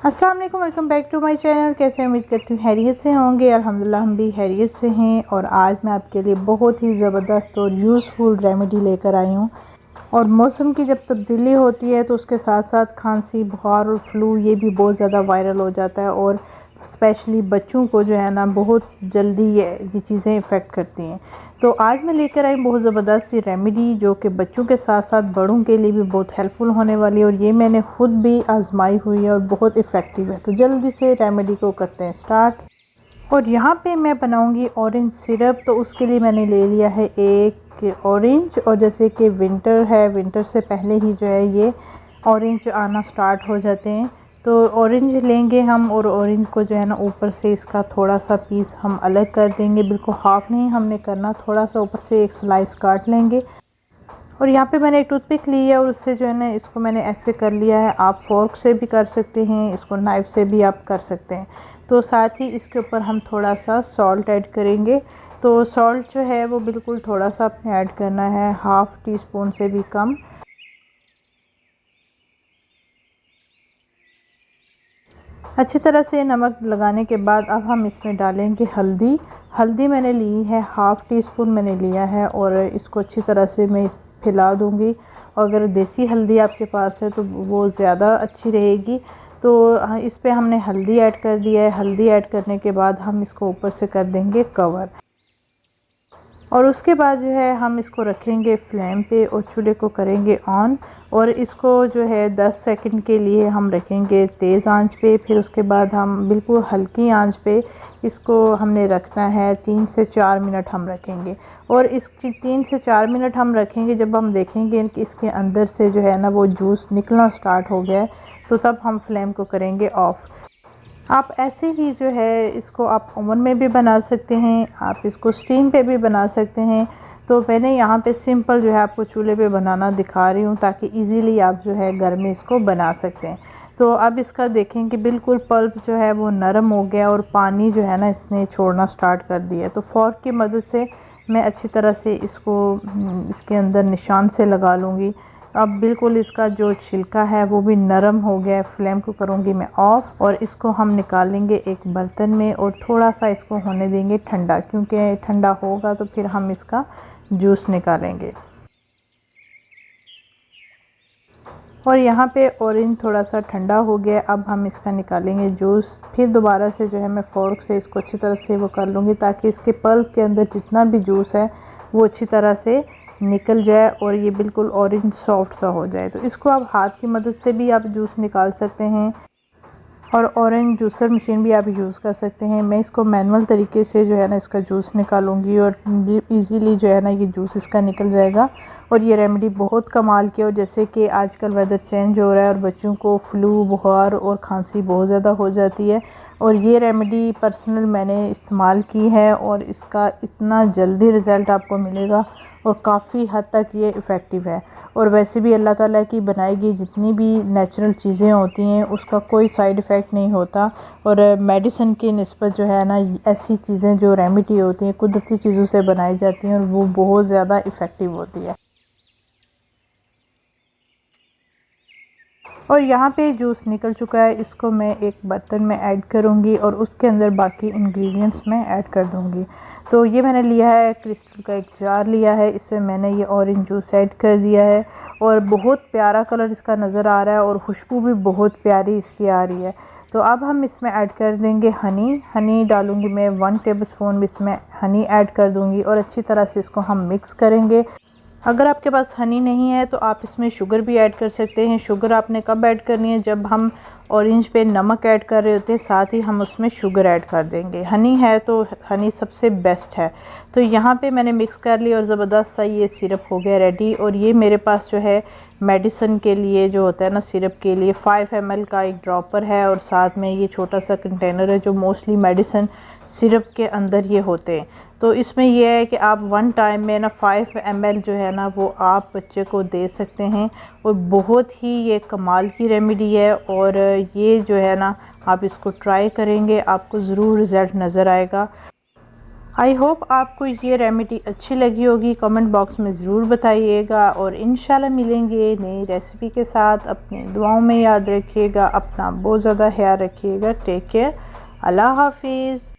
अस्सलाम वालेकुम, welcome back to my channel. कैसे उम्मीद करती हूँ हैरियत से होंगे। अल्हम्दुलिल्लाह हम भी हैरियत से हैं। और आज मैं आपके लिए बहुत ही ज़बरदस्त और यूज़फुल रेमेडी लेकर आई हूँ। और मौसम की जब तब्दीली होती है तो उसके साथ साथ खांसी, बुखार और फ्लू ये भी बहुत ज़्यादा वायरल हो जाता है। और स्पेशली बच्चों को जो है ना बहुत जल्दी ये चीज़ें इफ़ेक्ट करती हैं। तो आज मैं लेकर आई बहुत ज़बरदस्त सी रेमेडी जो कि बच्चों के साथ साथ बड़ों के लिए भी बहुत हेल्पफुल होने वाली है। और ये मैंने ख़ुद भी आजमाई हुई है और बहुत इफ़ेक्टिव है। तो जल्दी से रेमेडी को करते हैं स्टार्ट। और यहाँ पे मैं बनाऊँगी ऑरेंज सिरप। तो उसके लिए मैंने ले लिया है एक ऑरेंज। और जैसे कि विंटर है, विंटर से पहले ही जो है ये ऑरेंज आना स्टार्ट हो जाते हैं। तो ऑरेंज लेंगे हम और ऑरेंज को जो है ना ऊपर से इसका थोड़ा सा पीस हम अलग कर देंगे। बिल्कुल हाफ़ नहीं हमने करना, थोड़ा सा ऊपर से एक स्लाइस काट लेंगे। और यहाँ पे मैंने एक टूथपिक ली है और उससे जो है ना इसको मैंने ऐसे कर लिया है। आप फोर्क से भी कर सकते हैं, इसको नाइफ़ से भी आप कर सकते हैं। तो साथ ही इसके ऊपर हम थोड़ा सा सॉल्ट ऐड करेंगे। तो सॉल्ट जो है वो बिल्कुल थोड़ा सा आपने ऐड करना है, हाफ़ टी स्पून से भी कम। अच्छी तरह से नमक लगाने के बाद अब हम इसमें डालेंगे हल्दी। हल्दी मैंने ली है, हाफ़ टी स्पून मैंने लिया है। और इसको अच्छी तरह से मैं फैला दूँगी। और अगर देसी हल्दी आपके पास है तो वो ज़्यादा अच्छी रहेगी। तो इस पे हमने हल्दी ऐड कर दिया है। हल्दी ऐड करने के बाद हम इसको ऊपर से कर देंगे कवर। और उसके बाद जो है हम इसको रखेंगे फ्लेम पे और चूल्हे को करेंगे ऑन। और इसको जो है 10 सेकंड के लिए हम रखेंगे तेज़ आंच पे। फिर उसके बाद हम बिल्कुल हल्की आंच पे इसको हमने रखना है 3 से 4 मिनट हम रखेंगे। और इस 3 से 4 मिनट हम रखेंगे। जब हम देखेंगे कि इसके अंदर से जो है ना वो जूस निकलना स्टार्ट हो गया है तो तब हम फ्लेम को करेंगे ऑफ़। आप ऐसे ही जो है इसको आप ओवन में भी बना सकते हैं, आप इसको स्टीम पे भी बना सकते हैं। तो मैंने यहाँ पे सिंपल जो है आपको चूल्हे पे बनाना दिखा रही हूँ ताकि इजीली आप जो है घर में इसको बना सकते हैं। तो अब इसका देखें कि बिल्कुल पल्प जो है वो नरम हो गया और पानी जो है ना इसने छोड़ना स्टार्ट कर दिया। तो फोर्क की मदद से मैं अच्छी तरह से इसको इसके अंदर निशान से लगा लूँगी। अब बिल्कुल इसका जो छिलका है वो भी नरम हो गया है। फ्लेम को करूँगी मैं ऑफ़ और इसको हम निकालेंगे एक बर्तन में और थोड़ा सा इसको होने देंगे ठंडा, क्योंकि ठंडा होगा तो फिर हम इसका जूस निकालेंगे। और यहाँ पे ऑरेंज थोड़ा सा ठंडा हो गया। अब हम इसका निकालेंगे जूस। फिर दोबारा से जो है मैं फ़ोर्क से इसको अच्छी तरह से वो कर लूँगी ताकि इसके पल्प के अंदर जितना भी जूस है वो अच्छी तरह से निकल जाए और ये बिल्कुल ऑरेंज सॉफ्ट सा हो जाए। तो इसको आप हाथ की मदद से भी आप जूस निकाल सकते हैं और ऑरेंज जूसर मशीन भी आप यूज़ कर सकते हैं। मैं इसको मैनुअल तरीके से जो है ना इसका जूस निकालूंगी और इजीली जो है ना ये जूस इसका निकल जाएगा। और ये रेमेडी बहुत कमाल की है। और जैसे कि आजकल वेदर चेंज हो रहा है और बच्चों को फ्लू, बुखार और खांसी बहुत ज़्यादा हो जाती है। और ये रेमेडी पर्सनल मैंने इस्तेमाल की है और इसका इतना जल्दी रिज़ल्ट आपको मिलेगा और काफ़ी हद तक ये इफ़ेक्टिव है। और वैसे भी अल्लाह ताला की बनाई गई जितनी भी नेचुरल चीज़ें होती हैं उसका कोई साइड इफ़ेक्ट नहीं होता। और मेडिसिन की निस्बत जो है ना ऐसी चीज़ें जो रेमेडी होती हैं कुदरती चीज़ों से बनाई जाती हैं और वो बहुत ज़्यादा इफ़ेक्टिव होती है। और यहाँ पे जूस निकल चुका है, इसको मैं एक बर्तन में ऐड करूँगी और उसके अंदर बाकी इंग्रेडिएंट्स मैं ऐड कर दूँगी। तो ये मैंने लिया है क्रिस्टल का एक जार लिया है, इस पर मैंने ये ऑरेंज जूस ऐड कर दिया है। और बहुत प्यारा कलर इसका नज़र आ रहा है और खुशबू भी बहुत प्यारी इसकी आ रही है। तो अब हम इसमें ऐड कर देंगे हनी। हनी डालूँगी मैं 1 टेबलस्पून इसमें हनी ऐड कर दूँगी और अच्छी तरह से इसको हम मिक्स करेंगे। अगर आपके पास हनी नहीं है तो आप इसमें शुगर भी ऐड कर सकते हैं। शुगर आपने कब ऐड करनी है, जब हम ऑरेंज पे नमक ऐड कर रहे होते हैं साथ ही हम उसमें शुगर ऐड कर देंगे। हनी है तो हनी सबसे बेस्ट है। तो यहाँ पे मैंने मिक्स कर लिया और ज़बरदस्त सा ये सिरप हो गया रेडी। और ये मेरे पास जो है मेडिसिन के लिए जो होता है ना सिरप के लिए 5 ml का एक ड्रॉपर है और साथ में ये छोटा सा कंटेनर है जो मोस्टली मेडिसिन सिरप के अंदर ये होते हैं। तो इसमें यह है कि आप 1 टाइम में ना 5 ml जो है ना वो आप बच्चे को दे सकते हैं। और बहुत ही ये कमाल की रेमेडी है और ये जो है ना आप इसको ट्राई करेंगे आपको ज़रूर रिज़ल्ट नज़र आएगा। आई होप आपको ये रेमेडी अच्छी लगी होगी। कमेंट बॉक्स में ज़रूर बताइएगा और इंशाल्लाह मिलेंगे नई रेसिपी के साथ। अपनी दुआओं में याद रखिएगा, अपना बहुत ज़्यादा ख्याल रखिएगा। टेक केयर, अल्लाह हाफिज़।